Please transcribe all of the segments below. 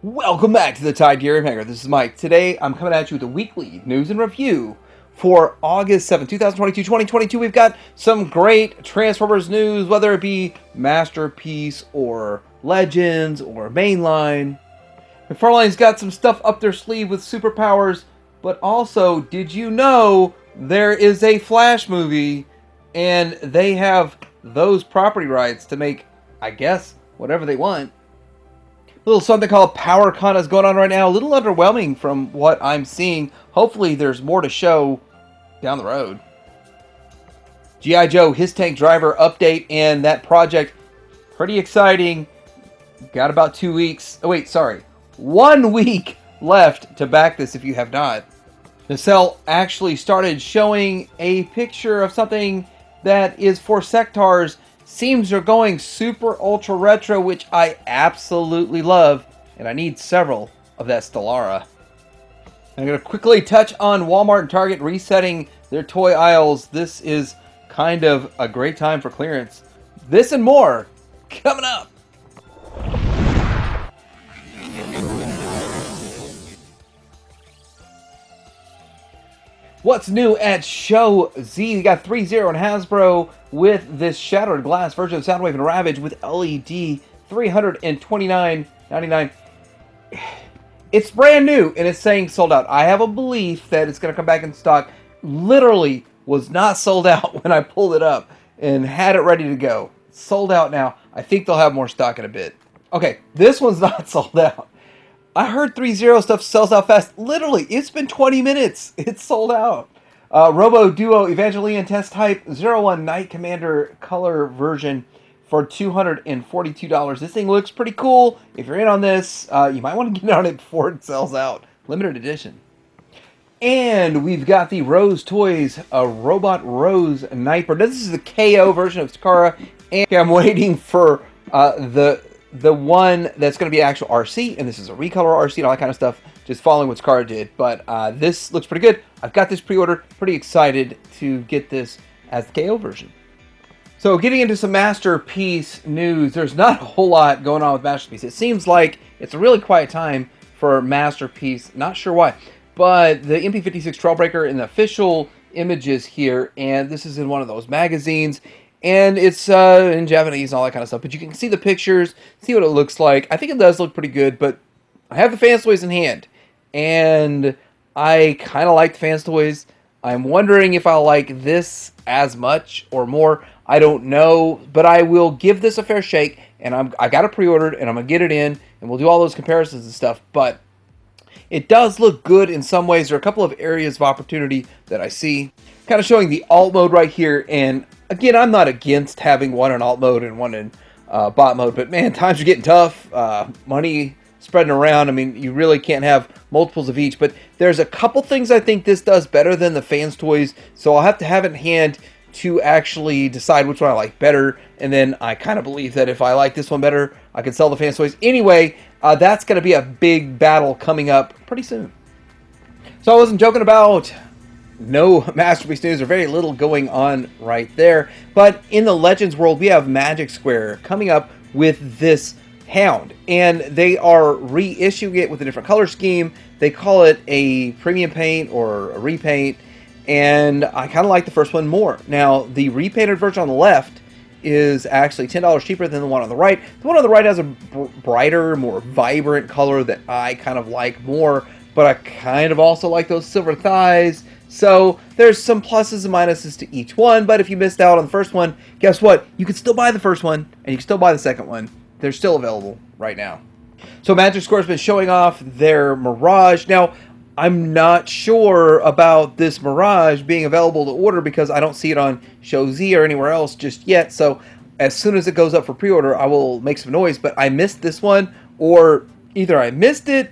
Welcome back to the Tide Gear Hanger. This is Mike. Today I'm coming at you with a weekly news and review for August 7th, 2022. We've got some great Transformers news, whether it be Masterpiece or Legends or Mainline. McFarlane's got some stuff up their sleeve with Super Powers, but also, did you know there is a Flash movie and they have those property rights to make, I guess, whatever they want. A little something called PowerCon is going on right now. A little underwhelming from what I'm seeing. Hopefully there's more to show down the road. G.I. Joe, his tank driver update, and that project, pretty exciting. Got about 2 weeks. Oh wait, sorry. 1 week left to back this if you have not. Nacelle actually started showing a picture of something that is for Sectaurs. Seems they're going super ultra retro, which I absolutely love, and I need several of that Stellara. I'm going to quickly touch on Walmart and Target resetting their toy aisles. This is kind of a great time for clearance. This and more coming up. What's new at Show.Z? We got 3.0 and Hasbro with this shattered glass version of Soundwave and Ravage with LED, $329.99. It's brand new and it's saying sold out. I have a belief that it's going to come back in stock. Literally was not sold out when I pulled it up and had it ready to go. Sold out now. I think they'll have more stock in a bit. Okay, this one's not sold out. I heard 3.0 stuff sells out fast. Literally, it's been 20 minutes. It's sold out. Robo Duo Evangelion Test Type 01 Knight Commander color version for $242. This thing looks pretty cool. If you're in on this, you might want to get on it before it sells out. Limited edition. And we've got the Rose Toys Robot Rose Nightbird. This is the KO version of Takara. And I'm waiting for the one that's going to be actual RC, and this is a recolor RC and all that kind of stuff, just following what Takara did. But this looks pretty good. I've got this pre-ordered. Pretty excited to get this as the KO version. So getting into some Masterpiece news, there's not a whole lot going on with Masterpiece. It seems like it's a really quiet time for Masterpiece. Not sure why. But the MP56 Trailbreaker in the official images here, and this is in one of those magazines. And it's in Japanese and all that kind of stuff. But you can see the pictures, see what it looks like. I think it does look pretty good, but I have the Fans Toys in hand. And I kind of like the Fans Toys. I'm wondering if I'll like this as much or more. I don't know. But I will give this a fair shake. And I got it pre-ordered, and I'm going to get it in. And we'll do all those comparisons and stuff. But it does look good in some ways. There are a couple of areas of opportunity that I see. Kind of showing the alt mode right here. And again, I'm not against having one in alt mode and one in bot mode, but man, times are getting tough. Money spreading around. I mean, you really can't have multiples of each, but there's a couple things I think this does better than the Fans Toys, so I'll have to have it in hand to actually decide which one I like better, and then I kind of believe that if I like this one better, I can sell the Fans Toys. Anyway, that's going to be a big battle coming up pretty soon. So I wasn't joking about no Masterpiece news, or very little going on right there. But in the Legends world, we have Magic Square coming up with this Hound. And they are reissuing it with a different color scheme. They call it a premium paint or a repaint. And I kind of like the first one more. Now, the repainted version on the left is actually $10 cheaper than the one on the right. The one on the right has a brighter, more vibrant color that I kind of like more. But I kind of also like those silver thighs. So there's some pluses and minuses to each one, but if you missed out on the first one, guess what? You can still buy the first one, and you can still buy the second one. They're still available right now. So Magic Square's been showing off their Mirage. Now, I'm not sure about this Mirage being available to order because I don't see it on Show.Z or anywhere else just yet. So as soon as it goes up for pre-order, I will make some noise. But I missed this one, or either I missed it,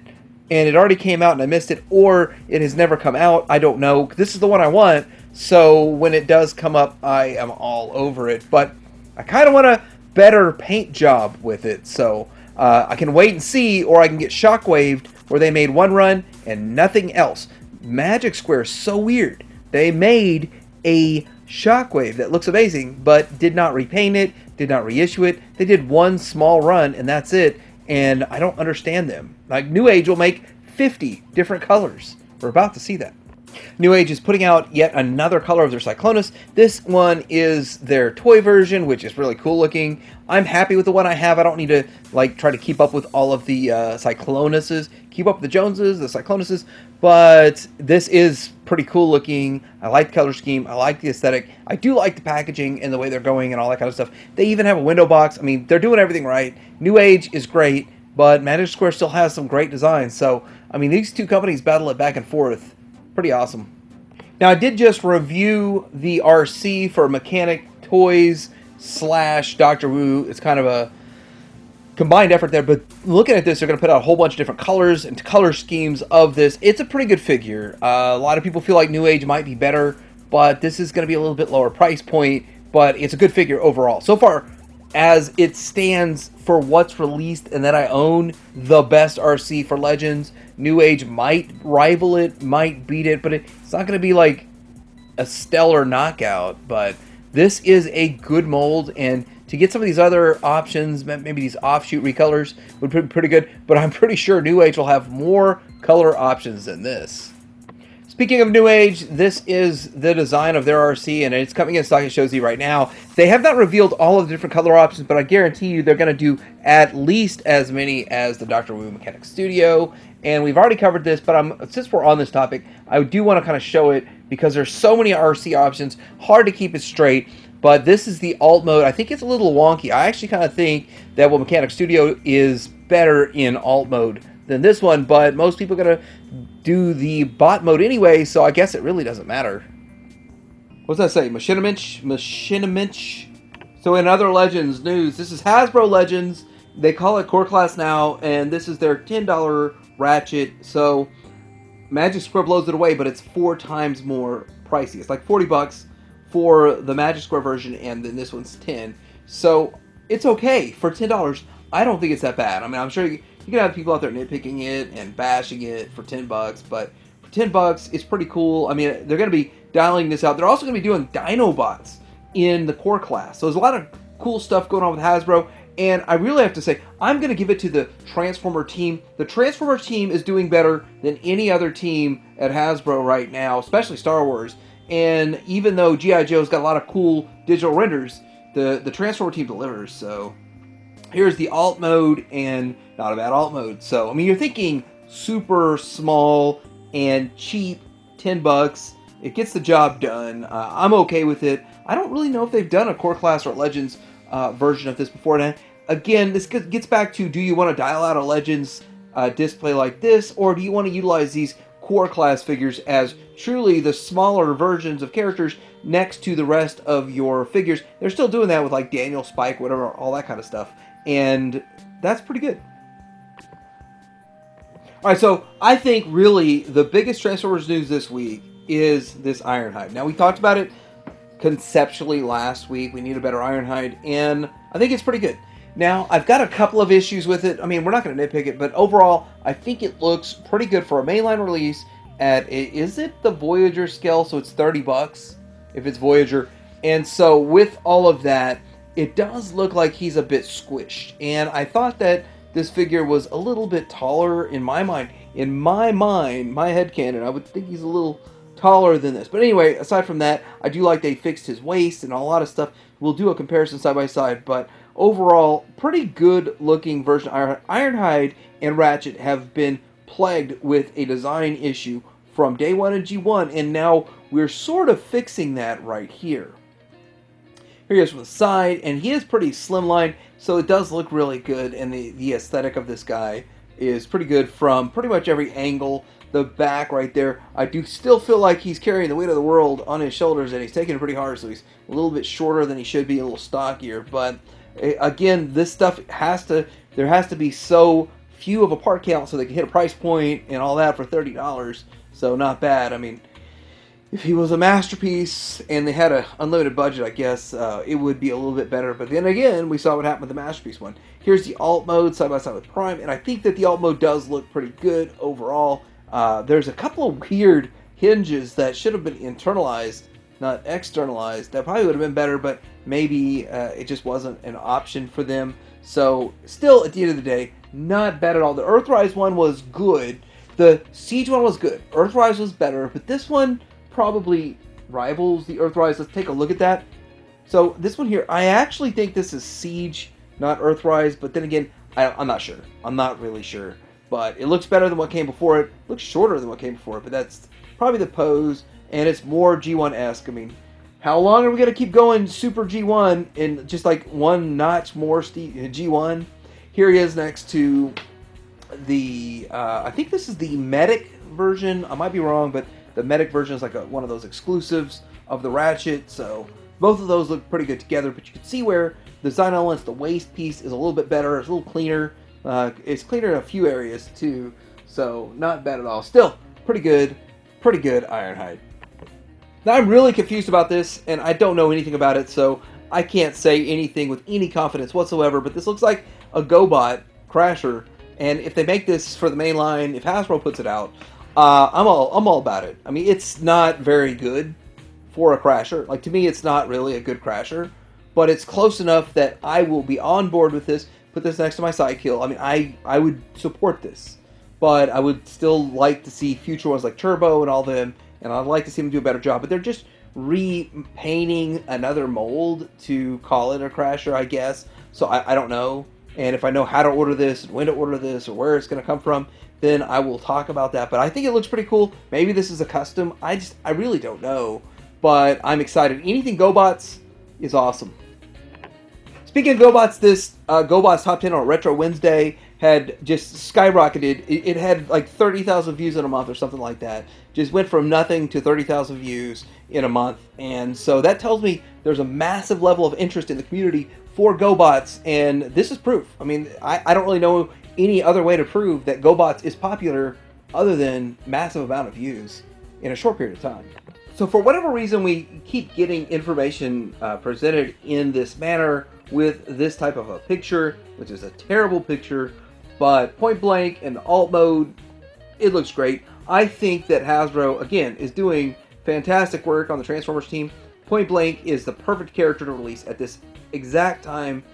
and it already came out and I missed it, or it has never come out. I don't know. This is the one I want, so when it does come up, I am all over it. But I kind of want a better paint job with it, so I can wait and see, or I can get shockwaved, where they made one run and nothing else. Magic Square is so weird. They made a Shockwave that looks amazing, but did not repaint it, did not reissue it. They did one small run, and that's it. and I don't understand them. Like, New Age will make 50 different colors. We're about to see that. New Age is putting out yet another color of their Cyclonus. This one is their toy version, which is really cool looking. I'm happy with the one I have. I don't need to like try to keep up with all of the Cyclonuses, keep up with the Joneses, the Cyclonuses, but this is pretty cool looking. I like the color scheme. I like the aesthetic. I do like the packaging and the way they're going and all that kind of stuff. They even have a window box. I mean, they're doing everything right. New Age is great, but Magic Square still has some great designs. So, I mean, these two companies battle it back and forth. Pretty awesome. Now, I did just review the RC for Mechanic Toys / Dr. Wu. It's kind of a combined effort there, but looking at this, they're going to put out a whole bunch of different colors and color schemes of this. It's a pretty good figure. A lot of people feel like New Age might be better, but this is going to be a little bit lower price point, but it's a good figure overall. So far, as it stands for what's released and that I own, the best RC for Legends. New Age might rival it, might beat it, but it's not going to be like a stellar knockout. But this is a good mold, and to get some of these other options, maybe these offshoot recolors, would be pretty good. But I'm pretty sure New Age will have more color options than this. Speaking of New Age, this is the design of their RC, and it's coming in stock at Show.Z right now. They have not revealed all of the different color options, but I guarantee you they're going to do at least as many as the Dr. Wu Mechanic Studio. And we've already covered this, but since we're on this topic, I do want to kind of show it because there's so many RC options, hard to keep it straight. But this is the alt mode. I think it's a little wonky. I actually kind of think that Mechanic Studio is better in alt mode than this one, but most people are going to do the bot mode anyway, so I guess it really doesn't matter. What's that say? Machinimich? So in other Legends news, this is Hasbro Legends. They call it Core Class now, and this is their $10 Ratchet. So Magic Square blows it away, but it's 4 times more pricey. It's like $40 for the Magic Square version, and then this one's 10. So it's okay for $10. I don't think it's that bad. I mean, I'm sure you can have people out there nitpicking it and bashing it for $10, but for $10, it's pretty cool. I mean, they're going to be dialing this out. They're also going to be doing Dinobots in the Core Class. So there's a lot of cool stuff going on with Hasbro, and I really have to say, I'm going to give it to the Transformer team. The Transformer team is doing better than any other team at Hasbro right now, especially Star Wars. And even though G.I. Joe's got a lot of cool digital renders, the Transformer team delivers, so here's the alt mode, and not a bad alt mode. So, I mean, you're thinking super small and cheap, $10. It gets the job done. I'm okay with it. I don't really know if they've done a Core Class or Legends version of this before. And again, this gets back to, do you want to dial out a Legends display like this, or do you want to utilize these Core Class figures as truly the smaller versions of characters next to the rest of your figures? They're still doing that with like Daniel, Spike, whatever, all that kind of stuff. And that's pretty good. Alright, so I think really the biggest Transformers news this week is this Ironhide. Now, we talked about it conceptually last week. We need a better Ironhide, and I think it's pretty good. Now, I've got a couple of issues with it. I mean, we're not going to nitpick it, but overall, I think it looks pretty good for a mainline release at, is it the Voyager scale? So it's $30 if it's Voyager. And so with all of that, it does look like he's a bit squished. And I thought that this figure was a little bit taller in my mind. In my mind, my headcanon, I would think he's a little taller than this. But anyway, aside from that, I do like they fixed his waist and a lot of stuff. We'll do a comparison side by side, but overall, pretty good looking version of Ironhide and Ratchet have been plagued with a design issue from day one in G1, and now we're sort of fixing that right here. Here he is from the side, and he is pretty slimline, so it does look really good, and the aesthetic of this guy is pretty good from pretty much every angle. The back right there, I do still feel like he's carrying the weight of the world on his shoulders, and he's taking it pretty hard, so he's a little bit shorter than he should be, a little stockier. But again, this stuff there has to be so few of a part count so they can hit a price point and all that for $30. So not bad. I mean, if he was a masterpiece and they had an unlimited budget, I guess it would be a little bit better. But then again, we saw what happened with the masterpiece one. Here's the alt mode side by side with Prime, and I think that the alt mode does look pretty good overall. There's a couple of weird hinges that should have been internalized, not externalized. That probably would have been better, but maybe it just wasn't an option for them. So still, at the end of the day, not bad at all. The Earthrise one was good. The Siege one was good. Earthrise was better, but this one probably rivals the Earthrise. Let's take a look at that. So this one here, I actually think this is Siege, not Earthrise, but then again, I'm not sure. I'm not really sure. But it looks better than what came before it. It looks shorter than what came before it, but that's probably the pose, and it's more G1-esque. I mean, how long are we going to keep going Super G1 and just like one notch more G1? Here he is next to the, I think this is the Medic version. I might be wrong, but the Medic version is like one of those exclusives of the Ratchet, so both of those look pretty good together, but you can see where the design elements, the waist piece is a little bit better, it's a little cleaner. It's cleaner in a few areas too, so not bad at all. Still, pretty good Ironhide. Now I'm really confused about this, and I don't know anything about it, so I can't say anything with any confidence whatsoever, but this looks like a GoBot Crasher, and if they make this for the mainline, if Hasbro puts it out, I'm all about it. I mean, it's not very good for a Crasher. Like, to me, it's not really a good Crasher, but it's close enough that I will be on board with this. Put this next to my Sidekill. I mean, I would support this, but I would still like to see future ones like Turbo and all them, and I'd like to see them do a better job. But they're just repainting another mold to call it a Crasher, I guess. So I don't know. And if I know how to order this, when to order this, or where it's going to come from, then I will talk about that. But I think it looks pretty cool. Maybe this is a custom. I really don't know. But I'm excited. Anything GoBots is awesome. Speaking of GoBots, this GoBots Top 10 on Retro Wednesday had just skyrocketed. It had like 30,000 views in a month or something like that. Just went from nothing to 30,000 views in a month. And so that tells me there's a massive level of interest in the community for GoBots. And this is proof. I mean, I don't really know any other way to prove that GoBots is popular other than massive amount of views in a short period of time. So for whatever reason, we keep getting information presented in this manner with this type of a picture, which is a terrible picture, but point blank in alt mode, it looks great. I think that Hasbro, again, is doing fantastic work on the Transformers team. Point blank is the perfect character to release at this exact time.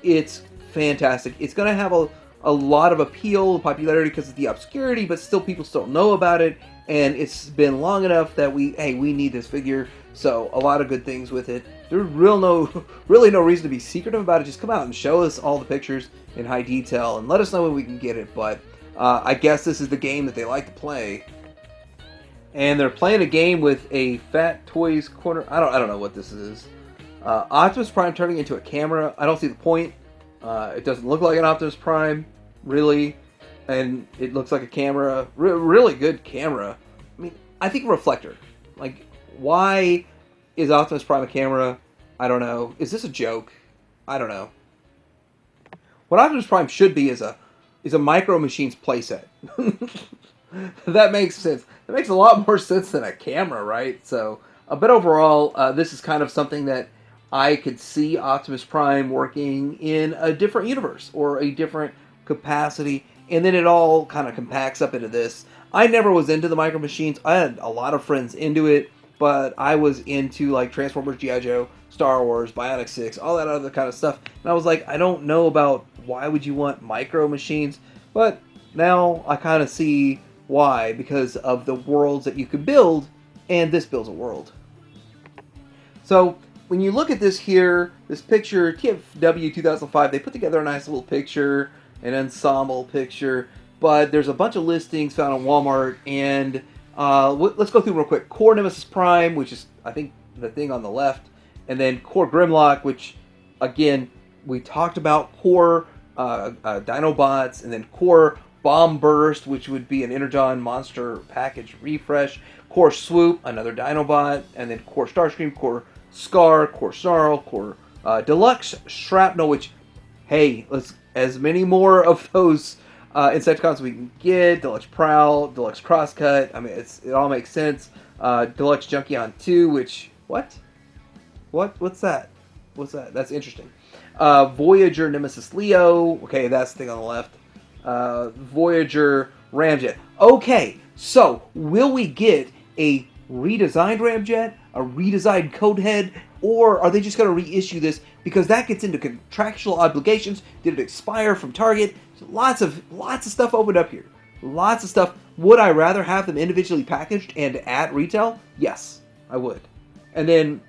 It's fantastic. It's going to have a lot of appeal and popularity because of the obscurity, but still people still know about it, and it's been long enough that we need this figure, so a lot of good things with it. There's really no reason to be secretive about it. Just come out and show us all the pictures in high detail and let us know when we can get it. But I guess this is the game that they like to play, and they're playing a game with a Fat Toys corner. I don't know what this is. Optimus Prime turning into a camera. I don't see the point. It doesn't look like an Optimus Prime, really, and it looks like a camera. Really good camera. I mean, I think a reflector. Like, why is Optimus Prime a camera? I don't know. Is this a joke? I don't know. What Optimus Prime should be is a Micro Machines playset. That makes sense. That makes a lot more sense than a camera, right? So, but overall, this is kind of something that I could see Optimus Prime working in a different universe or a different capacity, and then it all kind of compacts up into this. I never was into the Micro Machines. I had a lot of friends into it, but I was into like Transformers, G.I. Joe, Star Wars, Bionic 6, all that other kind of stuff. And I was like, I don't know about why would you want Micro Machines, but now I kind of see why, because of the worlds that you could build, and this builds a world. So when you look at this here, this picture, TFW 2005, they put together a nice little picture, an ensemble picture, but there's a bunch of listings found on Walmart, and let's go through real quick. Core Nemesis Prime, which is, I think, the thing on the left, and then Core Grimlock, which, again, we talked about Core Dinobots, and then Core Bomb Burst, which would be an Energon Monster Package refresh, Core Swoop, another Dinobot, and then Core Starscream, Core Scar, Core Snarl, Core Deluxe Shrapnel, which, hey, let's as many more of those Insecticons as we can get. Deluxe Prowl, Deluxe Crosscut. I mean, it all makes sense. Deluxe Junkion 2, which, what's that? What's that? That's interesting. Voyager Nemesis Leo. Okay, that's the thing on the left. Voyager Ramjet. Okay, so will we get a redesigned Ramjet, a redesigned Codehead, Or are they just going to reissue this? Because that gets into contractual obligations. Did it expire from Target? Lots of stuff opened up here. Lots of stuff. Would I rather have them individually packaged and at retail? Yes, I would. And then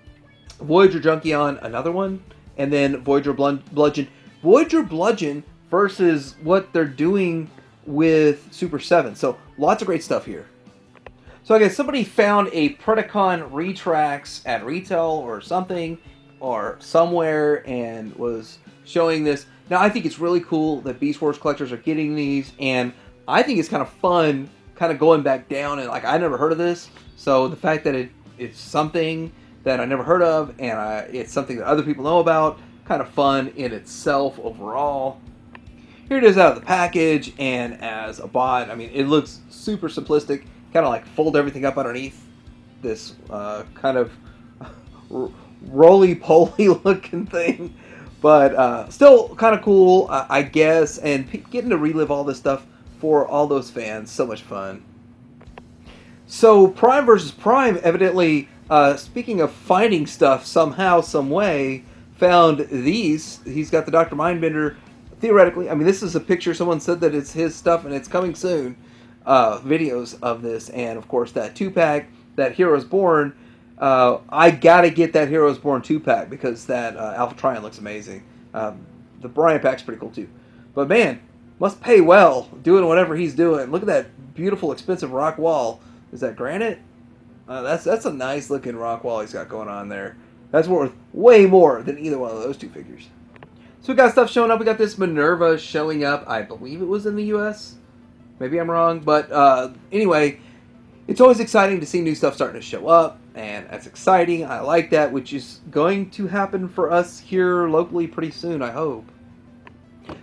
Voyager Junkion, another one. And then Voyager Bludgeon. Voyager Bludgeon versus what they're doing with Super 7. So lots of great stuff here. So I guess somebody found a Predacon Retrax at retail or something or somewhere and was showing this. Now I think it's really cool that Beast Wars collectors are getting these, and I think it's kind of fun kind of going back down and like I never heard of this. So the fact that it's something that I never heard of and it's something that other people know about, kind of fun in itself overall. Here it is out of the package and as a bot. I mean, it looks super simplistic. Kind of like fold everything up underneath this kind of roly-poly looking thing. But still kind of cool, I guess. And getting to relive all this stuff for all those fans. So much fun. So Prime versus Prime, evidently, speaking of finding stuff somehow, some way, found these. He's got the Dr. Mindbender. Theoretically, I mean, this is a picture. Someone said that it's his stuff and it's coming soon. Videos of this, and of course that 2-pack, that Heroes Born. I gotta get that Heroes Born 2-pack because that Alpha Trion looks amazing. The Brian pack's pretty cool too. But man, must pay well doing whatever he's doing. Look at that beautiful, expensive rock wall. Is that granite? That's a nice looking rock wall he's got going on there. That's worth way more than either one of those two figures. So we got stuff showing up. We got this Minerva showing up. I believe it was in the U.S. Maybe I'm wrong, but anyway, it's always exciting to see new stuff starting to show up, and that's exciting. I like that, which is going to happen for us here locally pretty soon, I hope.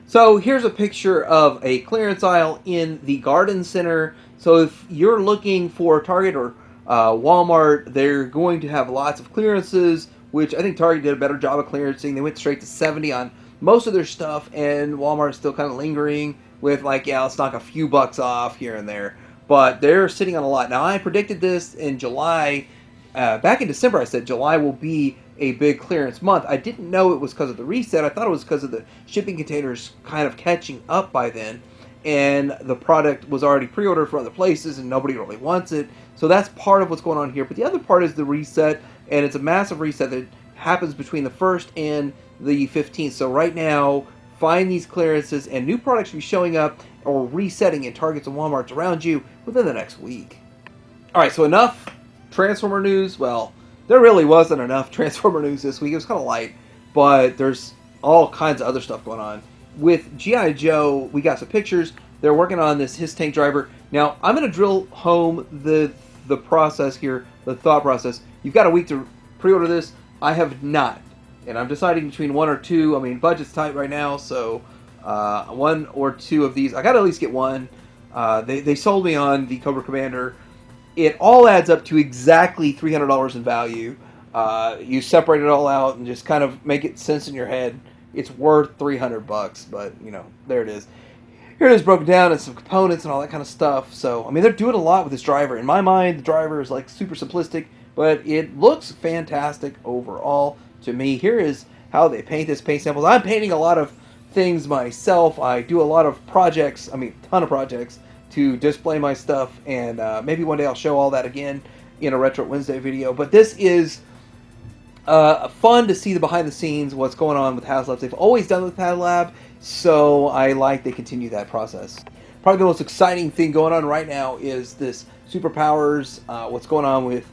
So here's a picture of a clearance aisle in the garden center. So if you're looking for Target or Walmart, they're going to have lots of clearances, which I think Target did a better job of clearancing. They went straight to 70 on most of their stuff, and Walmart's still kind of lingering with like, yeah, let's knock a few bucks off here and there. But they're sitting on a lot. Now, I predicted this in July. Back in December, I said July will be a big clearance month. I didn't know it was because of the reset. I thought it was because of the shipping containers kind of catching up by then. And the product was already pre-ordered for other places and nobody really wants it. So that's part of what's going on here. But the other part is the reset. And it's a massive reset that happens between the 1st and the 15th. So right now, find these clearances, and new products will be showing up or resetting in Targets and Walmarts around you within the next week. Alright, so enough Transformer news. Well, there really wasn't enough Transformer news this week. It was kind of light, but there's all kinds of other stuff going on. With G.I. Joe, we got some pictures. They're working on this His Tank driver. Now, I'm going to drill home the process here, the thought process. You've got a week to pre-order this. I have not. And I'm deciding between one or two. I mean, budget's tight right now, so one or two of these. I got to at least get one. They sold me on the Cobra Commander. It all adds up to exactly $300 in value. You separate it all out and just kind of make it sense in your head. It's worth $300, but you know, there it is. Here it is broken down and some components and all that kind of stuff. So, I mean, they're doing a lot with this driver. In my mind, the driver is like super simplistic, but it looks fantastic overall to me. Here is how they paint this, paint samples. I'm painting a lot of things myself. I do a lot of projects, a ton of projects to display my stuff, and maybe one day I'll show all that again in a Retro Wednesday video. But this is fun to see the behind the scenes, what's going on with HasLab. They've always done it with HasLab, so I like they continue that process. Probably the most exciting thing going on right now is this Super Powers, what's going on with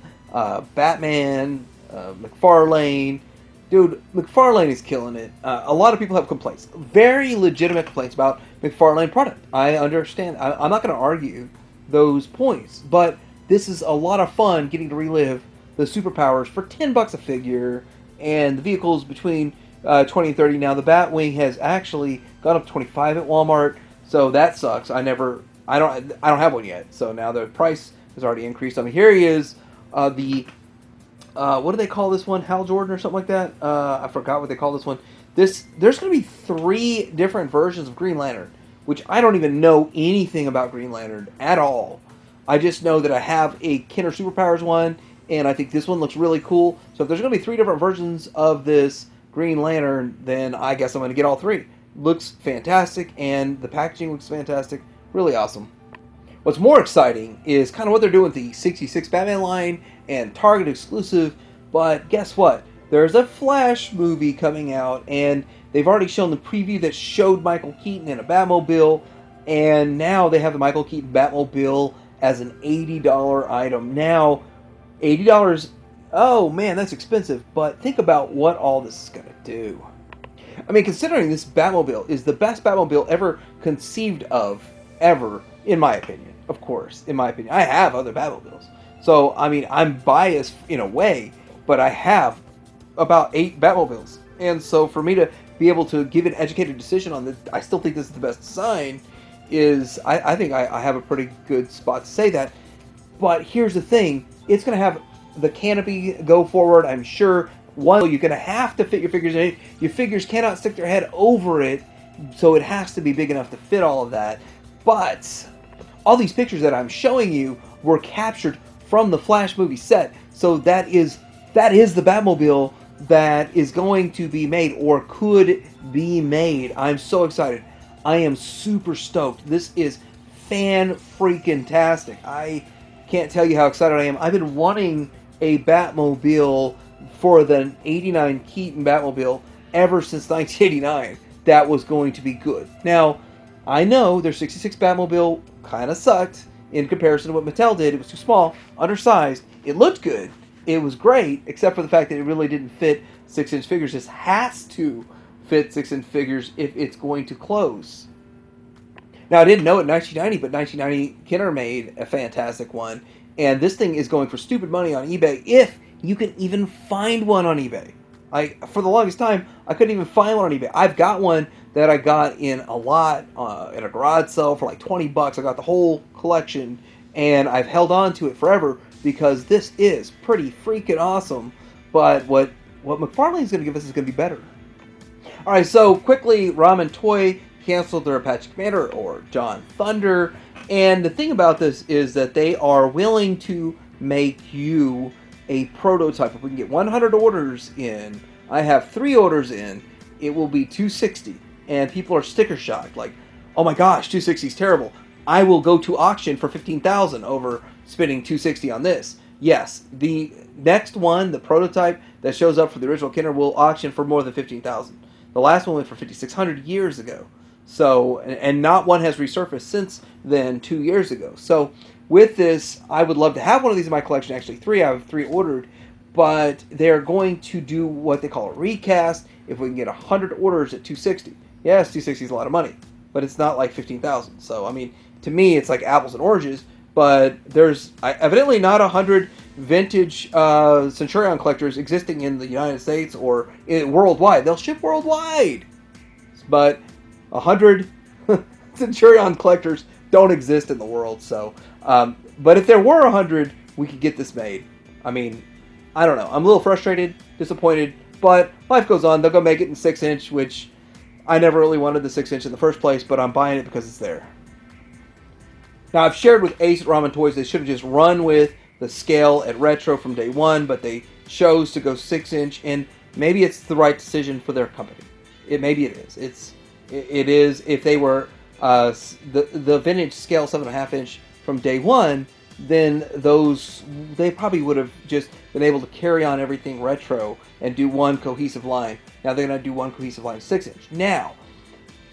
Batman, McFarlane. Dude, McFarlane is killing it. A lot of people have complaints. Very legitimate complaints about McFarlane product. I understand. I'm not going to argue those points. But this is a lot of fun getting to relive the superpowers for $10 a figure. And the vehicles between 20 and 30. Now, the Batwing has actually gone up to 25 at Walmart. So that sucks. I don't have one yet. So now the price has already increased. I mean, here he is. What do they call this one? Hal Jordan or something like that? I forgot what they call this one. There's going to be 3 different versions of Green Lantern, which I don't even know anything about Green Lantern at all. I just know that I have a Kenner Superpowers one and I think this one looks really cool. So if there's going to be 3 different versions of this Green Lantern, then I guess I'm going to get all 3. Looks fantastic, and the packaging looks fantastic. Really awesome. What's more exciting is kind of what they're doing with the 66 Batman line and Target exclusive, but guess what? There's a Flash movie coming out, and they've already shown the preview that showed Michael Keaton in a Batmobile, and now they have the Michael Keaton Batmobile as an $80 item. Now, $80, oh man, that's expensive, but think about what all this is going to do. I mean, considering this Batmobile is the best Batmobile ever conceived of, ever, in my opinion, of course, in my opinion. I have other Batmobiles. So, I mean, I'm biased in a way, but I have about 8 Batmobiles. And so for me to be able to give an educated decision on this, I still think this is the best design, is, I think I have a pretty good spot to say that. But here's the thing, it's going to have the canopy go forward, I'm sure. One, you're going to have to fit your figures in it. Your figures cannot stick their head over it, so it has to be big enough to fit all of that. But all these pictures that I'm showing you were captured from the Flash movie set. So that is the Batmobile that is going to be made, or could be made. I'm so excited. I am super stoked. This is fan-freaking-tastic. I can't tell you how excited I am. I've been wanting a Batmobile for the 89 Keaton Batmobile ever since 1989 that was going to be good. Now, I know their 66 Batmobile kind of sucked in comparison to what Mattel did. It was too small, undersized. It looked good. It was great, except for the fact that it really didn't fit 6-inch figures. This has to fit 6-inch figures if it's going to close. Now, I didn't know it in 1990, but 1990 Kenner made a fantastic one. And this thing is going for stupid money on eBay, if you can even find one on eBay. For the longest time, I couldn't even find one on eBay. I've got one that I got in a lot, in a garage sale for like $20. I got the whole collection, and I've held on to it forever because this is pretty freaking awesome. But what McFarlane is going to give us is going to be better. All right, so quickly, Ramen Toy canceled their Apache Commander, or John Thunder. And the thing about this is that they are willing to make you a prototype. If we can get 100 orders in, I have 3 orders in, it will be 260. And people are sticker shocked, like, oh my gosh, 260 is terrible. I will go to auction for $15,000 over spending 260 on this. Yes, the next one, the prototype that shows up for the original Kenner, will auction for more than $15,000. The last one went for $5,600 years ago. So, and not one has resurfaced since then, 2 years ago. So, with this, I would love to have one of these in my collection. Actually, 3. I have 3 ordered. But they're going to do what they call a recast. If we can get 100 orders at 260. Yes, 260 is a lot of money. But it's not like 15,000. So, I mean, to me, it's like apples and oranges. But there's evidently not 100 vintage Centurion collectors existing in the United States or worldwide. They'll ship worldwide. But 100 Centurion collectors don't exist in the world. So, but if there were 100, we could get this made. I mean, I don't know. I'm a little frustrated, disappointed, but life goes on. They'll go make it in 6-inch, which I never really wanted the 6-inch in the first place, but I'm buying it because it's there. Now, I've shared with Ace at Ramen Toys, they should have just run with the scale at Retro from day one, but they chose to go 6-inch, and maybe it's the right decision for their company. Maybe it is. It is. If they were the vintage scale 7.5-inch from day one, then they probably would have just been able to carry on everything retro and do one cohesive line. Now they're going to do one cohesive line 6-inch. Now,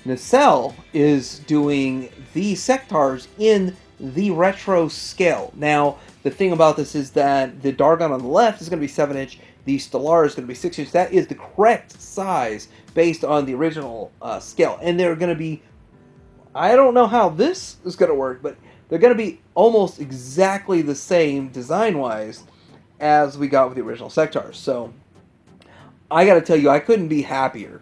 Nacelle is doing the Sectars in the retro scale. Now, the thing about this is that the Dargon on the left is going to be 7-inch. The Stellar is going to be 6-inch. That is the correct size based on the original scale. And they're going to be, I don't know how this is going to work, but they're going to be almost exactly the same design-wise as we got with the original Sectars. So, I got to tell you, I couldn't be happier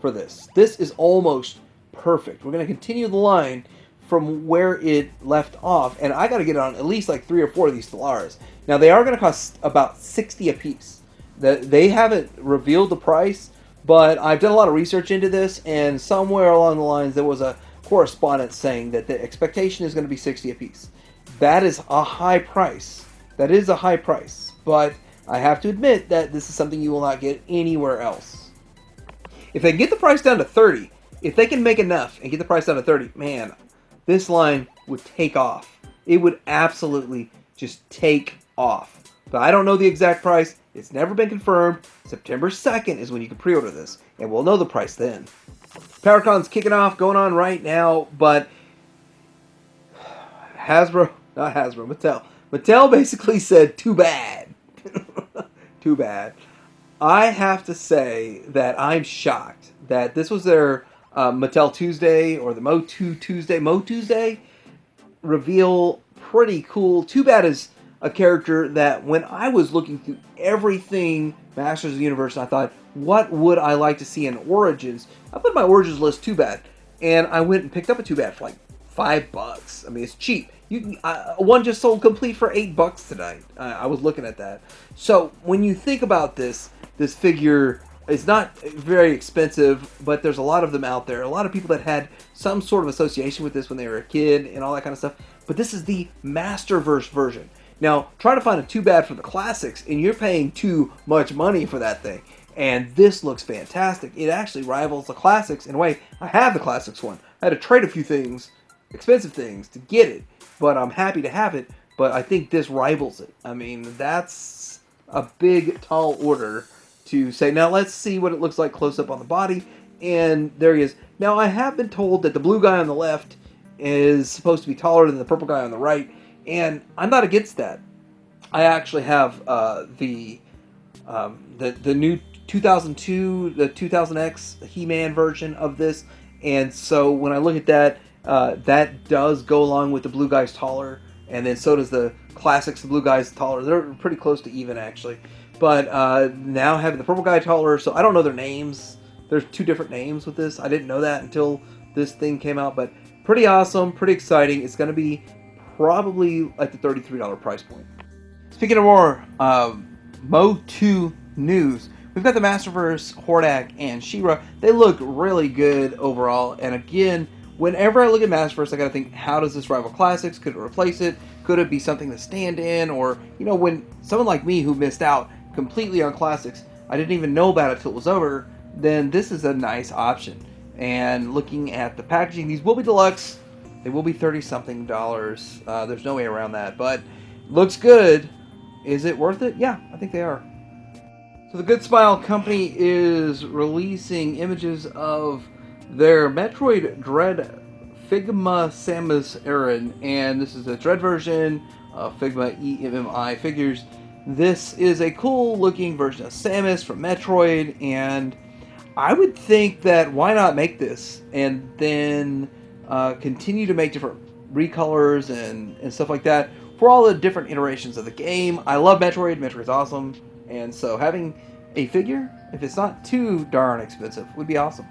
for this. This is almost perfect. We're going to continue the line from where it left off, and I got to get on at least like 3 or 4 of these Stellars. Now, they are going to cost about $60 a piece. They haven't revealed the price, but I've done a lot of research into this, and somewhere along the lines there was a correspondence saying that the expectation is going to be $60 a piece. That is a high price That is a high price, but I have to admit that this is something you will not get anywhere else. If they can get the price down to 30, if they can make enough and get the price down to 30, man, this line would take off. It would absolutely just take off. But I don't know the exact price. It's never been confirmed. September 2nd is when you can pre-order this, and we'll know the price then. PowerCon's kicking off, going on right now, but Mattel basically said, too bad. Too bad. I have to say that I'm shocked that this was their Mattel Tuesday, or the Motu Tuesday reveal. Pretty cool. Too Bad is a character that when I was looking through everything Masters of the Universe, I thought, what would I like to see in Origins? I put my Origins list Too Bad, and I went and picked up a Too Bad for like $5. I mean, it's cheap. One just sold complete for $8 tonight. I was looking at that. So when you think about this figure is not very expensive, but there's a lot of them out there. A lot of people that had some sort of association with this when they were a kid and all that kind of stuff. But this is the Masterverse version. Now, try to find a Too Bad for the classics, and you're paying too much money for that thing. And this looks fantastic. It actually rivals the classics. In a way, I have the classics one. I had to trade a few things, expensive things, to get it. But I'm happy to have it. But I think this rivals it. I mean, that's a big, tall order to say. Now, let's see what it looks like close up on the body. And there he is. Now, I have been told that the blue guy on the left is supposed to be taller than the purple guy on the right. And I'm not against that. I actually have the new 2002, the 2000X He-Man version of this. And so when I look at that, that does go along with the blue guy's taller. And then so does the classics, the blue guy's taller. They're pretty close to even, actually. But now having the purple guy taller, so I don't know their names. There's two different names with this. I didn't know that until this thing came out. But pretty awesome, pretty exciting. It's going to be probably at the $33 price point. Speaking of more Motu news, we've got the Masterverse, Hordak, and She-Ra. They look really good overall. And again, whenever I look at Masterverse, I got to think, how does this rival Classics? Could it replace it? Could it be something to stand in? Or, you know, when someone like me who missed out completely on Classics, I didn't even know about it till it was over, then this is a nice option. And looking at the packaging, these will be deluxe. They will be $30-something. There's no way around that. But looks good. Is it worth it? Yeah, I think they are. So the Good Smile Company is releasing images of their Metroid Dread Figma Samus Aran. And this is the Dread version of Figma EMMI figures. This is a cool looking version of Samus from Metroid. And I would think that why not make this and then continue to make different recolors and stuff like that for all the different iterations of the game. I love Metroid. Metroid's awesome. And so having a figure, if it's not too darn expensive, would be awesome.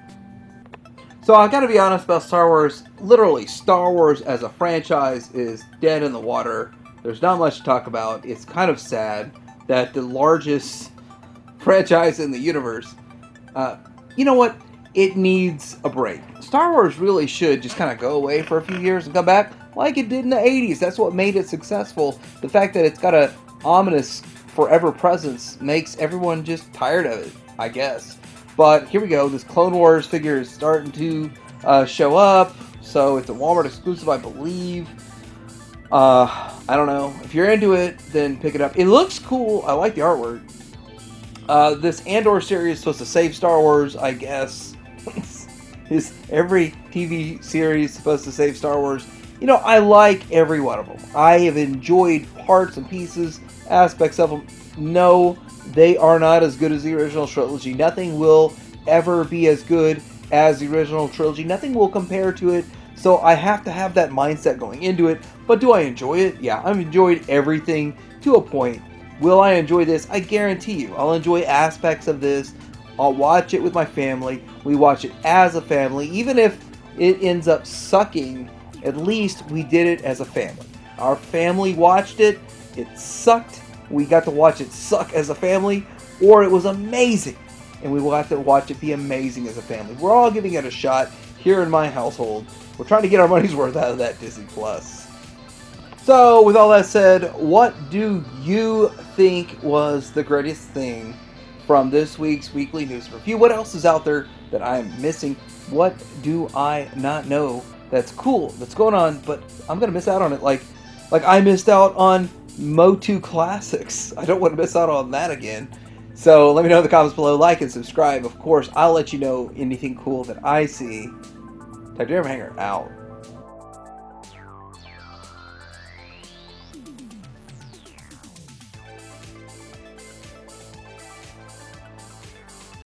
So I gotta be honest about Star Wars. Literally, Star Wars as a franchise is dead in the water. There's not much to talk about. It's kind of sad that the largest franchise in the universe, you know what? It needs a break. Star Wars really should just kind of go away for a few years and come back like it did in the 80s. That's what made it successful. The fact that it's got a ominous forever presence makes everyone just tired of it, I guess. But here we go. This Clone Wars figure is starting to show up. So it's a Walmart exclusive, I believe. I don't know. If you're into it, then pick it up. It looks cool. I like the artwork. This Andor series is supposed to save Star Wars, I guess. Is every TV series supposed to save Star Wars? You know, I like every one of them. I have enjoyed parts and pieces, aspects of them. No, they are not as good as the original trilogy. Nothing will ever be as good as the original trilogy. Nothing will compare to it. So I have to have that mindset going into it. But do I enjoy it? Yeah, I've enjoyed everything to a point. Will I enjoy this? I guarantee you. I'll enjoy aspects of this. I'll watch it with my family. We watch it as a family. Even if it ends up sucking, at least we did it as a family. Our family watched it. It sucked. We got to watch it suck as a family. Or it was amazing. And we will have to watch it be amazing as a family. We're all giving it a shot here in my household. We're trying to get our money's worth out of that Disney Plus. So, with all that said, what do you think was the greatest thing from this week's weekly news review? What else is out there that I'm missing? What do I not know that's cool, that's going on, but I'm going to miss out on it? Like I missed out on Motu Classics. I don't want to miss out on that again. So let me know in the comments below. Like and subscribe. Of course, I'll let you know anything cool that I see. Titanium Hanger out.